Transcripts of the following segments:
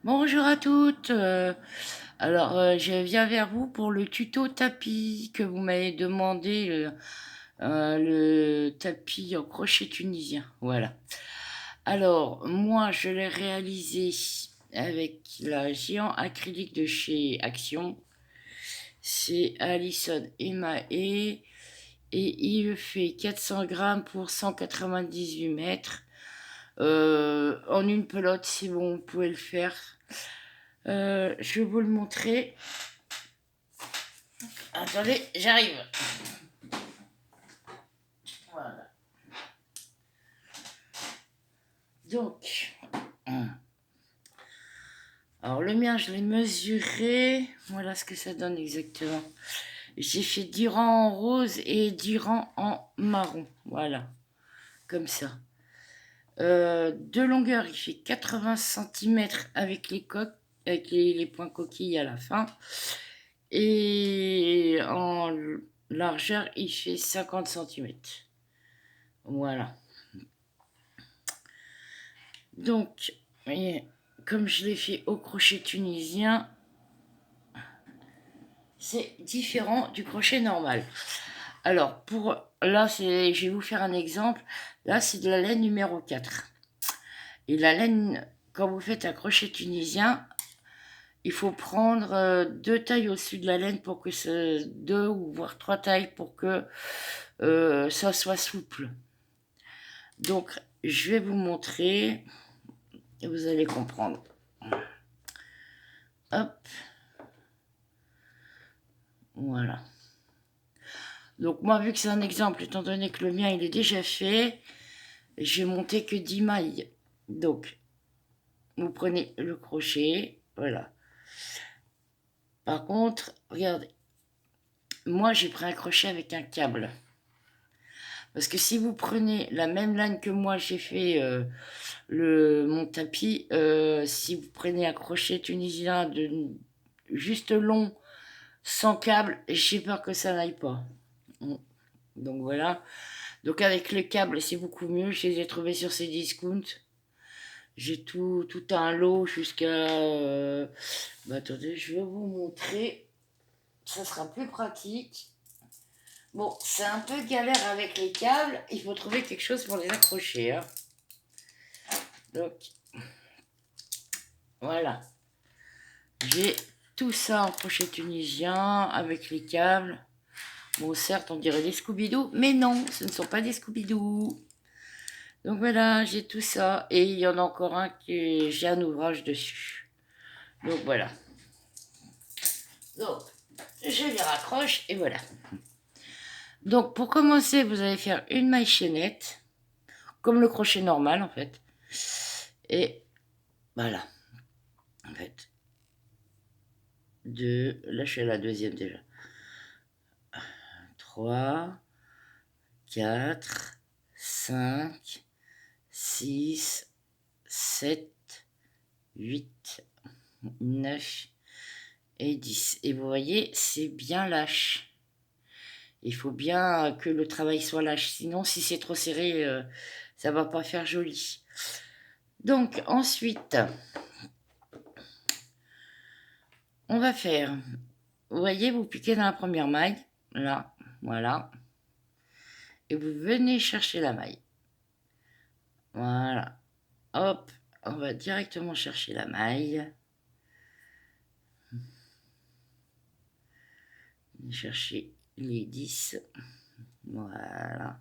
Bonjour à toutes. Je viens vers vous pour le tuto tapis que vous m'avez demandé, le tapis en crochet tunisien. Voilà. Alors, moi, je l'ai réalisé avec la géant acrylique de chez Action. C'est Alison Emae et il fait 400 grammes pour 198 mètres. En une pelote, c'est bon, vous pouvez le faire. Je vais vous le montrer. Attendez, j'arrive. Voilà. Donc, alors le mien, je l'ai mesuré. Voilà ce que ça donne exactement. J'ai fait 10 rangs en rose et 10 rangs en marron. Voilà, comme ça. De longueur, il fait 80 cm avec les coques, avec les points coquilles à la fin. Et en largeur, il fait 50 cm. Voilà. Donc, comme je l'ai fait au crochet tunisien, c'est différent du crochet normal. Alors, je vais vous faire un exemple. Là, c'est de la laine numéro 4. Et la laine, quand vous faites un crochet tunisien, il faut prendre 2 tailles au-dessus de la laine pour que ce 2 ou voire 3 tailles pour que ça soit souple. Donc, je vais vous montrer et vous allez comprendre. Hop. Voilà. Donc moi, vu que c'est un exemple, étant donné que le mien, il est déjà fait, j'ai monté que 10 mailles. Donc, vous prenez le crochet, voilà. Par contre, regardez, moi, j'ai pris un crochet avec un câble. Parce que si vous prenez la même laine que moi, j'ai fait mon tapis, si vous prenez un crochet tunisien juste long, sans câble, j'ai peur que ça n'aille pas. Donc voilà. Donc avec le câble, c'est beaucoup mieux. Je les ai trouvés sur ces discounts. J'ai tout un lot jusqu'à... attendez, je vais vous montrer. Ça sera plus pratique. Bon, c'est un peu galère avec les câbles. Il faut trouver quelque chose pour les accrocher. Hein. Donc, voilà. J'ai tout ça en crochet tunisien avec les câbles. Bon, certes, on dirait des Scooby-Doo, mais non, ce ne sont pas des Scooby-Doo. Donc voilà, j'ai tout ça. Et il y en a encore un que j'ai un ouvrage dessus. Donc voilà. Donc, je les raccroche et voilà. Donc pour commencer, vous allez faire une maille chaînette, comme le crochet normal en fait. Et voilà. En fait. Là je suis à la deuxième déjà. 3, 4, 5, 6, 7, 8, 9 et 10. Et vous voyez, c'est bien lâche. Il faut bien que le travail soit lâche. Sinon, si c'est trop serré, ça va pas faire joli. Donc, ensuite, on va faire... Vous voyez, vous piquez dans la première maille. Là, voilà. Et vous venez chercher la maille. Voilà. Hop, on va directement chercher la maille. Chercher les 10. Voilà.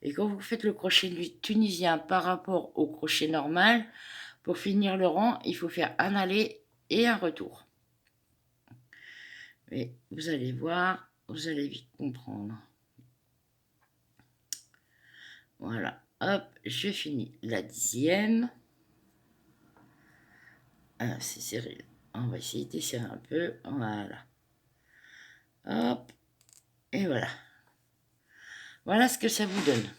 Et quand vous faites le crochet tunisien par rapport au crochet normal, pour finir le rang, il faut faire un aller et un retour. Mais vous allez voir, vous allez vite comprendre. Voilà, hop, je finis la 10e. Ah, c'est serré. On va essayer de desserrer un peu. Voilà. Hop, et voilà. Voilà ce que ça vous donne.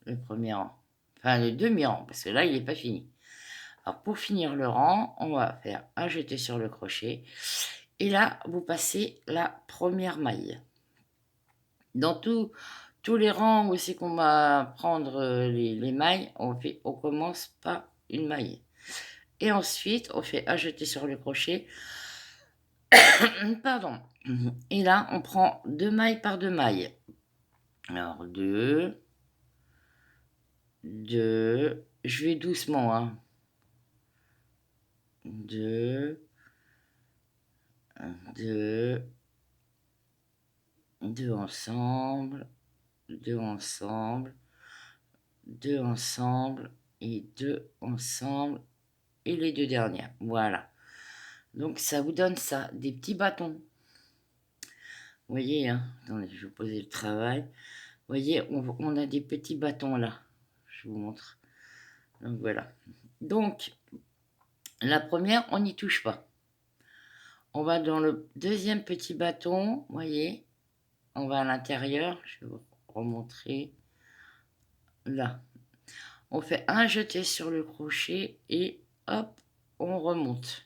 Le premier rang. Enfin, le demi-rang, parce que là, il n'est pas fini. Alors, pour finir le rang, on va faire un jeté sur le crochet. Et là, vous passez la première maille. Dans tous tous les rangs où c'est qu'on va prendre les mailles, on commence par une maille. Et ensuite, on fait un jeté sur le crochet. Pardon. Et là, on prend 2 mailles par 2 mailles. Alors, 2, 2, je vais doucement, hein. 2, 2, 2 ensemble, 2 ensemble, 2 ensemble et 2 ensemble et les 2 dernières. Voilà. Donc ça vous donne ça, des petits bâtons. Vous voyez, hein, attendez, je vais vous poser le travail. Vous voyez, on a des petits bâtons là. Je vous montre. Donc voilà. Donc, la première, on n'y touche pas. On va dans le deuxième petit bâton, vous voyez. On va à l'intérieur, je vais vous remontrer. Là. On fait un jeté sur le crochet et hop, on remonte.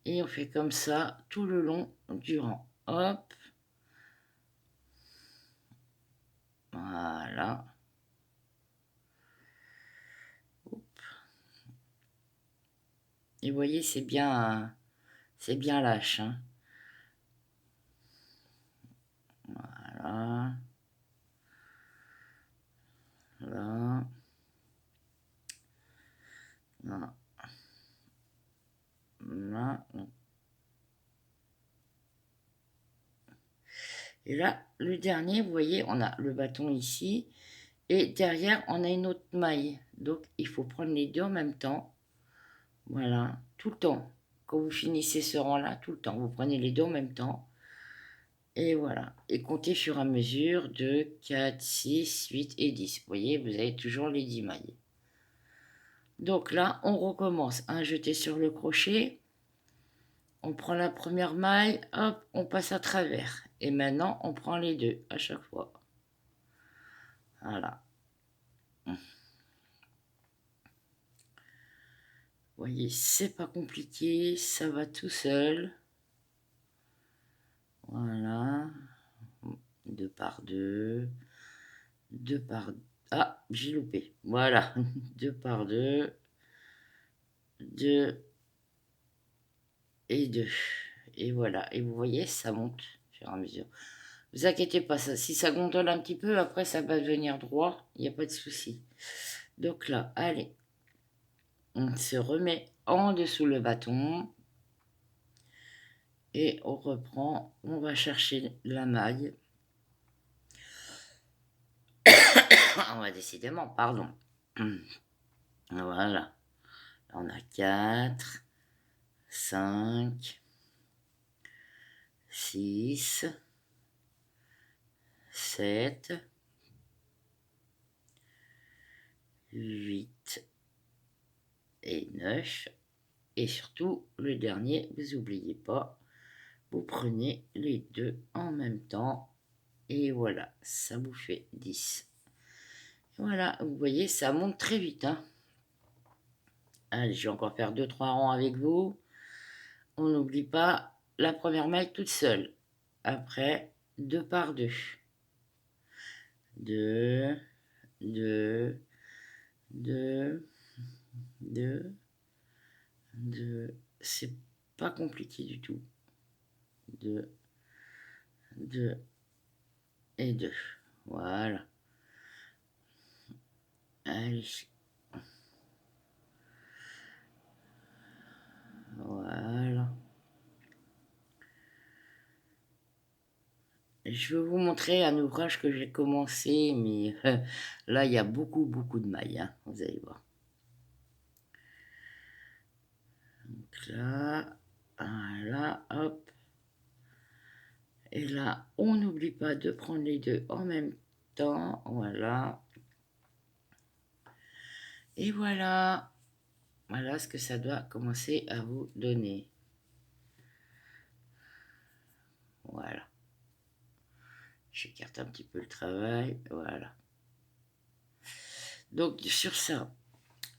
Et on fait comme ça tout le long du rang. Hop. Voilà. Hop. Et vous voyez, c'est bien lâche. Hein. Voilà. Là. Là. Là. Et là, le dernier, vous voyez, on a le bâton ici. Et derrière, on a une autre maille. Donc, il faut prendre les deux en même temps. Voilà, tout le temps. Quand vous finissez ce rang-là, tout le temps. Vous prenez les deux en même temps. Et voilà. Et comptez sur à mesure de 4, 6, 8 et 10. Vous voyez, vous avez toujours les 10 mailles. Donc là, on recommence. Un jeté sur le crochet. On prend la première maille. Hop, on passe à travers. Et maintenant, on prend les deux à chaque fois. Voilà. Vous voyez, c'est pas compliqué. Ça va tout seul. Voilà. 2 par 2. 2 par... Ah, j'ai loupé. Voilà. 2 par 2. 2 et 2. Et voilà. Et vous voyez, ça monte au fur et à mesure. Vous inquiétez pas, ça, si ça gondole un petit peu, après ça va devenir droit. Il n'y a pas de souci. Donc là, allez. On se remet en dessous le bâton. Et on reprend. On va chercher la maille. On va décidément, pardon. Voilà. On a 4, 5, 6, 7, 8 et 9. Et surtout, le dernier, vous n'oubliez pas, vous prenez les deux en même temps. Et voilà, ça vous fait 10. Voilà, vous voyez, ça monte très vite. Hein. Allez, je vais encore faire 2-3 rangs avec vous. On n'oublie pas la première maille toute seule. Après, 2 par 2. 2, 2, 2, 2, 2. C'est pas compliqué du tout. 2, 2 et 2. Voilà. Allez. Voilà. Je vais vous montrer un ouvrage que j'ai commencé, mais là, il y a beaucoup de mailles, hein, vous allez voir. Donc là, voilà, hop. Et là, on n'oublie pas de prendre les deux en même temps, voilà. Et voilà. Voilà ce que ça doit commencer à vous donner. Voilà. J'écarte un petit peu le travail, voilà. Donc sur ça,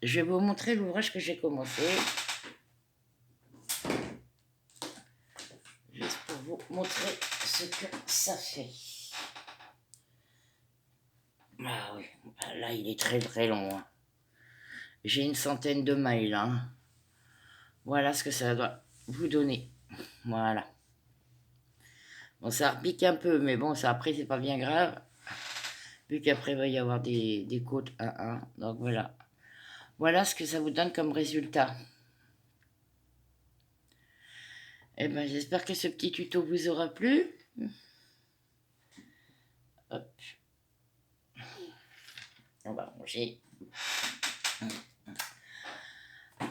je vais vous montrer l'ouvrage que j'ai commencé. Juste pour vous montrer ce que ça fait. Ah oui, là, il est très très long. Hein. J'ai une centaine de mails. Hein. Voilà ce que ça doit vous donner. Voilà. Bon, ça repique un peu, mais bon, ça après, c'est pas bien grave. Vu qu'après, il va y avoir des côtes 1-1. Donc voilà. Voilà ce que ça vous donne comme résultat. Eh ben, j'espère que ce petit tuto vous aura plu. Hop. On va ranger.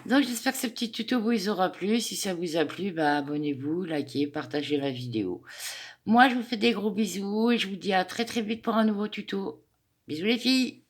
Donc j'espère que ce petit tuto vous aura plu. Si ça vous a plu, bah, abonnez-vous, likez, partagez la vidéo. Moi, je vous fais des gros bisous et je vous dis à très très vite pour un nouveau tuto. Bisous les filles!